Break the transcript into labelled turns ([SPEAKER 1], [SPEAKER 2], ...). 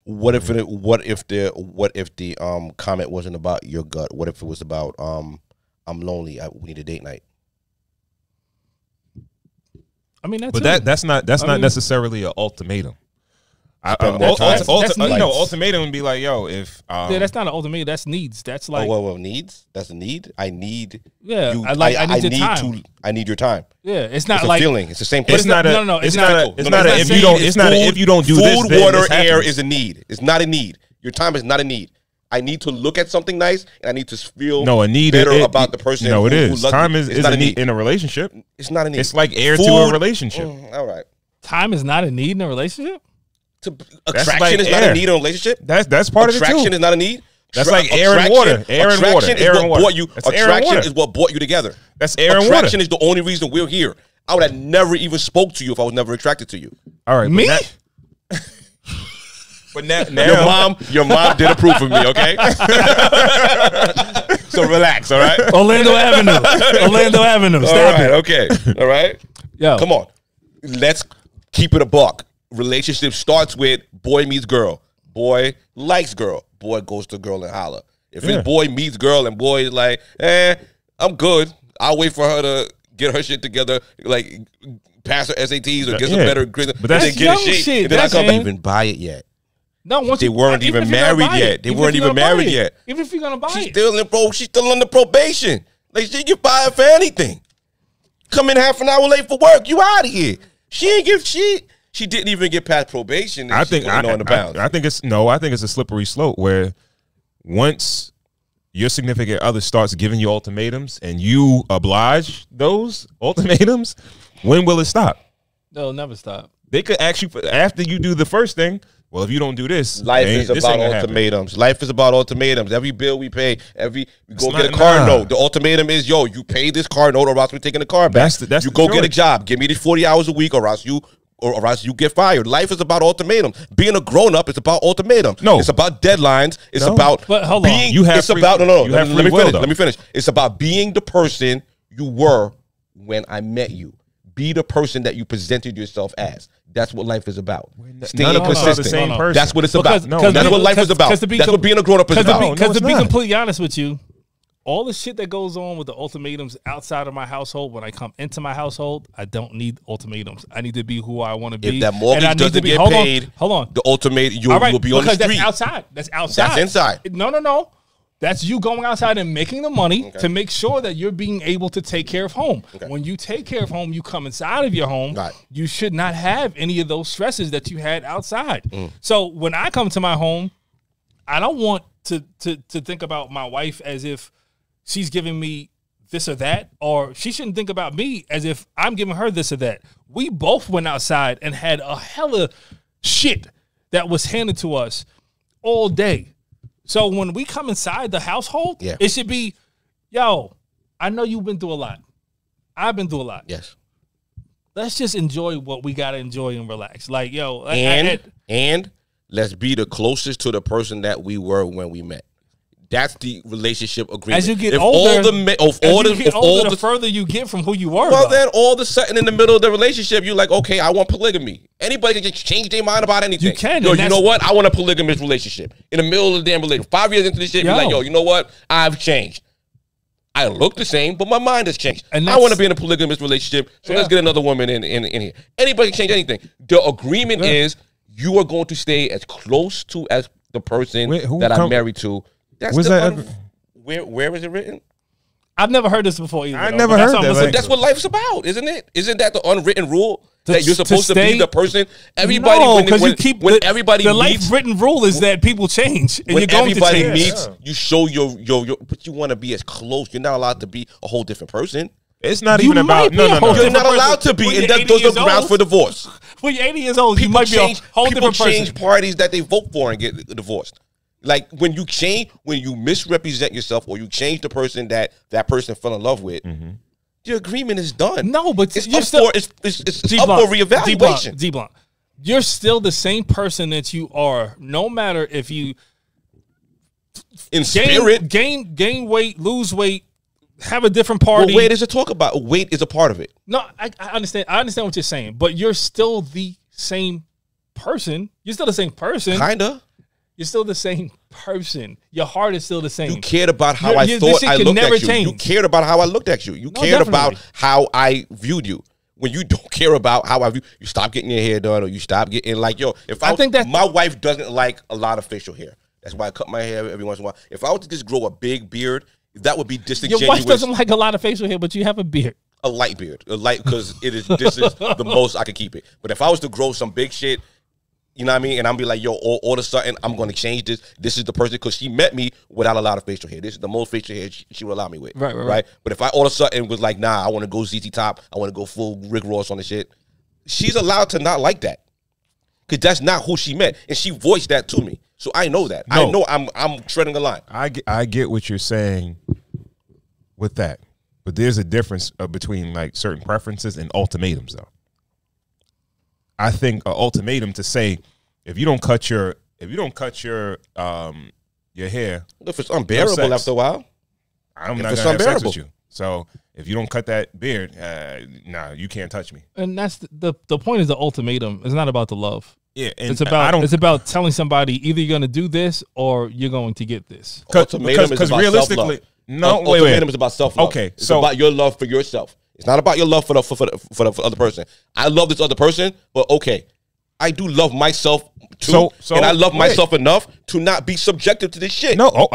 [SPEAKER 1] What if the comment wasn't about your gut? What if it was about I'm lonely, we need a date night?
[SPEAKER 2] I mean,
[SPEAKER 3] that's not necessarily an ultimatum. Ultimatum would be like, yo, if
[SPEAKER 2] yeah, that's not an ultimatum. That's needs. That's like
[SPEAKER 1] needs. That's a need. I need.
[SPEAKER 2] Yeah,
[SPEAKER 1] you,
[SPEAKER 2] I need your time.
[SPEAKER 1] I need your time.
[SPEAKER 2] Yeah, it's not
[SPEAKER 1] it's
[SPEAKER 2] like
[SPEAKER 1] a feeling. It's the same thing.
[SPEAKER 3] It's not
[SPEAKER 2] no.
[SPEAKER 3] It's not if you don't do this.
[SPEAKER 1] Food, water, air is a need. It's not a need. Your time is not a need. I need to look at something nice, and I need to feel better about the person.
[SPEAKER 3] No, it is. Time
[SPEAKER 1] me.
[SPEAKER 3] is a need in a relationship.
[SPEAKER 1] It's not a need.
[SPEAKER 3] It's like air to a relationship.
[SPEAKER 1] All right.
[SPEAKER 2] Time is not a need in a relationship?
[SPEAKER 1] Attraction is not a need in a relationship?
[SPEAKER 3] That's part of it too.
[SPEAKER 1] Attraction is not a need?
[SPEAKER 3] That's like air and water.
[SPEAKER 1] Attraction is what brought you together.
[SPEAKER 3] That's air and water.
[SPEAKER 1] Attraction is the only reason we're here. I would have never even spoke to you if I was never attracted to you.
[SPEAKER 3] All right.
[SPEAKER 2] Me?
[SPEAKER 1] But now your mom did approve of me, okay? So relax, all right?
[SPEAKER 2] Orlando Avenue. Stop it.
[SPEAKER 1] Okay. All right?
[SPEAKER 2] Yo.
[SPEAKER 1] Come on. Let's keep it a buck. Relationship starts with boy meets girl. Boy likes girl. Boy goes to girl and holler. If his boy meets girl and boy is like, I'm good. I'll wait for her to get her shit together, like pass her SATs or get some better grades.
[SPEAKER 3] But that's
[SPEAKER 1] young shit. And then I come even buy it yet.
[SPEAKER 2] No,
[SPEAKER 1] they weren't even married yet. They weren't even married yet.
[SPEAKER 2] Even if you're gonna buy it,
[SPEAKER 1] she's still under probation. Like she can buy it for anything. Come in half an hour late for work, you out of here. She ain't give shit. She didn't even get past probation.
[SPEAKER 3] I think it's a slippery slope where once your significant other starts giving you ultimatums and you oblige those ultimatums, when will it stop?
[SPEAKER 2] They'll never stop.
[SPEAKER 3] They could actually, after you do the first thing, well, if you don't do this,
[SPEAKER 1] life is about ultimatums. Life is about ultimatums. Every bill we pay, we go get a car note. The ultimatum is, yo, you pay this car note or else we're taking the car back. You go get a job. Give me these 40 hours a week or else you get fired. Life is about ultimatums. Being a grown up is about ultimatums.
[SPEAKER 3] No,
[SPEAKER 1] it's about deadlines. It's about being.
[SPEAKER 3] You have
[SPEAKER 1] it's about
[SPEAKER 3] let
[SPEAKER 1] me finish. It's about being the person you were when I met you. Be the person that you presented yourself as. That's what life is about. Staying consistent. That's what it's about. That's what life is about. That's what being a grown up is about.
[SPEAKER 2] Because to be completely honest with you, all the shit that goes on with the ultimatums outside of my household, when I come into my household, I don't need ultimatums. I need to be who I want to be.
[SPEAKER 1] If that mortgage doesn't get paid,
[SPEAKER 2] hold on.
[SPEAKER 1] The ultimatum, you will be on the street.
[SPEAKER 2] That's outside. That's outside.
[SPEAKER 1] That's inside.
[SPEAKER 2] No. That's you going outside and making the money to make sure that you're being able to take care of home. Okay. When you take care of home, you come inside of your home. Right. You should not have any of those stresses that you had outside. So when I come to my home, I don't want to think about my wife as if she's giving me this or that, or she shouldn't think about me as if I'm giving her this or that. We both went outside and had a hella shit that was handed to us all day. So when we come inside the household, it should be, yo, I know you've been through a lot. I've been through a lot.
[SPEAKER 1] Yes.
[SPEAKER 2] Let's just enjoy what we got to enjoy and relax. Like, yo.
[SPEAKER 1] And let's be the closest to the person that we were when we met. That's the relationship agreement.
[SPEAKER 2] As you get older, the further you get from who you were.
[SPEAKER 1] Well, then all of a sudden in the middle of the relationship, you're like, okay, I want polygamy. Anybody can just change their mind about anything.
[SPEAKER 2] You can.
[SPEAKER 1] Yo, you know what? I want a polygamous relationship. In the middle of the damn relationship. 5 years into this shit, you're like, yo, you know what? I've changed. I look the same, but my mind has changed. And I want to be in a polygamous relationship, so let's get another woman in here. Anybody can change anything. The agreement is you are going to stay as close to as the person that I'm married to. That's where is it written?
[SPEAKER 2] I've never heard this before either.
[SPEAKER 3] I never heard that.
[SPEAKER 1] That's what life's about, isn't it? Isn't that the unwritten rule that you're supposed to be the person? Everybody, when everybody
[SPEAKER 2] the
[SPEAKER 1] meets,
[SPEAKER 2] life written rule is that people change, and
[SPEAKER 1] when
[SPEAKER 2] you're going
[SPEAKER 1] everybody
[SPEAKER 2] to change.
[SPEAKER 1] meets, you show your. But you want to be as close. You're not allowed to be a whole different person.
[SPEAKER 3] It's not even about
[SPEAKER 1] no. You're not allowed to be, and those are grounds for divorce.
[SPEAKER 2] When you're 80 years old, you might be a whole different person.
[SPEAKER 1] People change parties that they vote for and get divorced. Like when you misrepresent yourself or you change the person that person fell in love with, the agreement is done.
[SPEAKER 2] No, but
[SPEAKER 1] it's up for reevaluation.
[SPEAKER 2] D-Blunt, you're still the same person that you are, no matter if you gain weight, lose weight, have a different party.
[SPEAKER 1] Well, weight is a talk about. Weight is a part of it.
[SPEAKER 2] No, I understand. I understand what you're saying, but you're still the same person. You're still the same person.
[SPEAKER 1] Kinda.
[SPEAKER 2] You're still the same person. Your heart is still the same.
[SPEAKER 1] You cared about how I thought I looked at you. Change. You cared about how I looked at you. You cared about how I viewed you. When you don't care about how I view you, stop getting your hair done, or you stop getting like, yo, if I think that my wife doesn't like a lot of facial hair. That's why I cut my hair every once in a while. If I was to just grow a big beard, that would be disingenuous.
[SPEAKER 2] Your wife doesn't like a lot of facial hair, but you have a beard.
[SPEAKER 1] A light beard. A light, because this is the most I can keep it. But if I was to grow some big shit, you know what I mean? And I'm be like, yo, all of a sudden, I'm going to change this. This is the person, because she met me without a lot of facial hair. This is the most facial hair she would allow me with. Right? But if I all of a sudden was like, nah, I want to go ZT Top. I want to go full Rick Ross on the shit. She's allowed to not like that. Because that's not who she met. And she voiced that to me. So I know that. No, I know I'm treading a line.
[SPEAKER 3] I get what you're saying with that. But there's a difference between like certain preferences and ultimatums, though. I think an ultimatum to say, if you don't cut your hair,
[SPEAKER 1] if it's unbearable after a while,
[SPEAKER 3] I'm not gonna have sex with you. So if you don't cut that beard, nah, you can't touch me.
[SPEAKER 2] And that's the point. Is the ultimatum. It's not about the love.
[SPEAKER 3] Yeah, and
[SPEAKER 2] it's about telling somebody either you're going to do this or you're going to get this.
[SPEAKER 1] Because realistically, ultimatum is about self-love. Okay, it's about your love for yourself. It's not about your love for the other person. I love this other person, but okay, I do love myself too, and I love myself enough to not be subjective to this shit.
[SPEAKER 3] No,